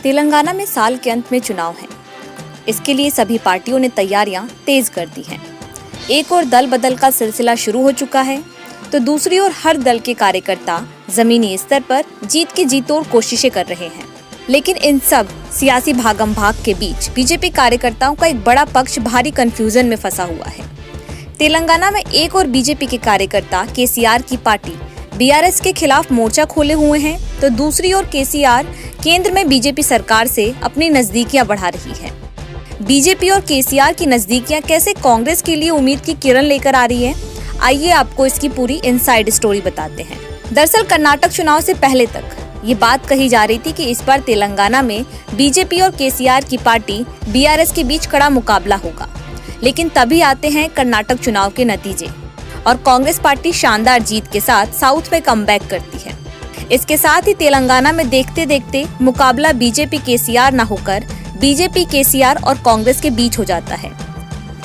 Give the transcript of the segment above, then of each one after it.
तेलंगाना में साल के अंत में चुनाव हैं। इसके लिए सभी पार्टियों ने तैयारियां तेज कर दी हैं। एक और दल बदल का सिलसिला शुरू हो चुका है, तो दूसरी ओर हर दल के कार्यकर्ता जमीनी स्तर पर जीत की जीतोड़ कोशिशें कर रहे हैं। लेकिन इन सब सियासी भागम भाग के बीच बीजेपी कार्यकर्ताओं का एक बड़ा पक्ष भारी कंफ्यूजन में फंसा हुआ है। तेलंगाना में एक और बीजेपी के कार्यकर्ता केसीआर की पार्टी बीआरएस के खिलाफ मोर्चा खोले हुए हैं, तो दूसरी ओर केसीआर केंद्र में बीजेपी सरकार से अपनी नजदीकियां बढ़ा रही है। बीजेपी और केसीआर की नजदीकियां कैसे कांग्रेस के लिए उम्मीद की किरण लेकर आ रही है, आइए आपको इसकी पूरी इनसाइड स्टोरी बताते हैं। दरअसल कर्नाटक चुनाव से पहले तक ये बात कही जा रही थी कि इस बार तेलंगाना में बीजेपी और केसीआर की पार्टी बीआरएस के बीच कड़ा मुकाबला होगा। लेकिन तभी आते हैं कर्नाटक चुनाव के नतीजे और कांग्रेस पार्टी शानदार जीत के साथ साउथ में कमबैक करती है। इसके साथ ही तेलंगाना में देखते देखते मुकाबला बीजेपी केसीआर न होकर बीजेपी केसीआर और कांग्रेस के बीच हो जाता है।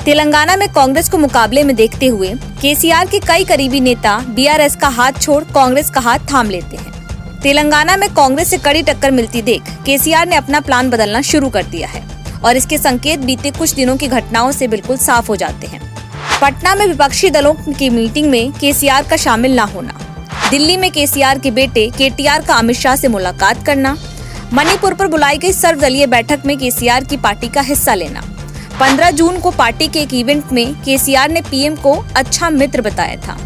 तेलंगाना में कांग्रेस को मुकाबले में देखते हुए केसीआर के कई करीबी नेता बीआरएस का हाथ छोड़ कांग्रेस का हाथ थाम लेते हैं। तेलंगाना में कांग्रेस से कड़ी टक्कर मिलती देख केसीआर ने अपना प्लान बदलना शुरू कर दिया है और इसके संकेत बीते कुछ दिनों की घटनाओं से बिल्कुल साफ हो जाते हैं। पटना में विपक्षी दलों की मीटिंग में केसीआर का शामिल न होना, दिल्ली में केसीआर के बेटे केटीआर का अमित शाह से मुलाकात करना, मणिपुर पर बुलाई गई सर्वदलीय बैठक में केसीआर की पार्टी का हिस्सा लेना, 15 जून को पार्टी के एक इवेंट में केसीआर ने पीएम को अच्छा मित्र बताया था।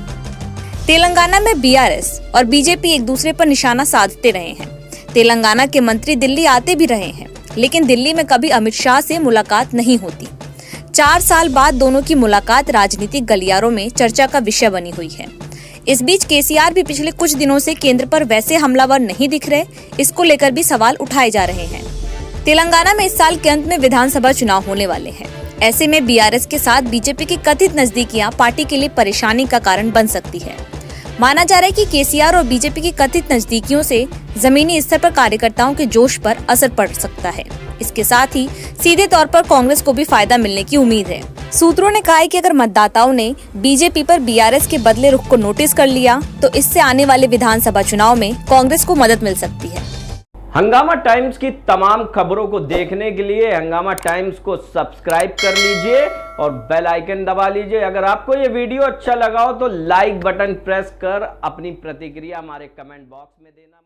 तेलंगाना में बीआरएस और बीजेपी एक दूसरे पर निशाना साधते रहे हैं। तेलंगाना के मंत्री दिल्ली आते भी रहे हैं, लेकिन दिल्ली में कभी अमित शाह से मुलाकात नहीं होती। 4 साल बाद दोनों की मुलाकात राजनीतिक गलियारों में चर्चा का विषय बनी हुई है। इस बीच केसीआर भी पिछले कुछ दिनों से केंद्र पर वैसे हमलावर नहीं दिख रहे, इसको लेकर भी सवाल उठाए जा रहे हैं। तेलंगाना में इस साल के अंत में विधानसभा चुनाव होने वाले हैं। ऐसे में बीआरएस के साथ बीजेपी की कथित नजदीकियां पार्टी के लिए परेशानी का कारण बन सकती है। माना जा रहा है कि केसीआर और बीजेपी की कथित नजदीकियों से जमीनी स्तर पर कार्यकर्ताओं के जोश पर असर पड़ सकता है। इसके साथ ही सीधे तौर पर कांग्रेस को भी फायदा मिलने की उम्मीद है। सूत्रों ने कहा है कि अगर मतदाताओं ने बीजेपी पर बीआरएस के बदले रुख को नोटिस कर लिया, तो इससे आने वाले विधानसभा चुनाव में कांग्रेस को मदद मिल सकती है। हंगामा टाइम्स की तमाम खबरों को देखने के लिए हंगामा टाइम्स को सब्सक्राइब कर लीजिए और बेल आइकन दबा लीजिए। अगर आपको ये वीडियो अच्छा लगा हो तो लाइक बटन प्रेस कर अपनी प्रतिक्रिया हमारे कमेंट बॉक्स में देना।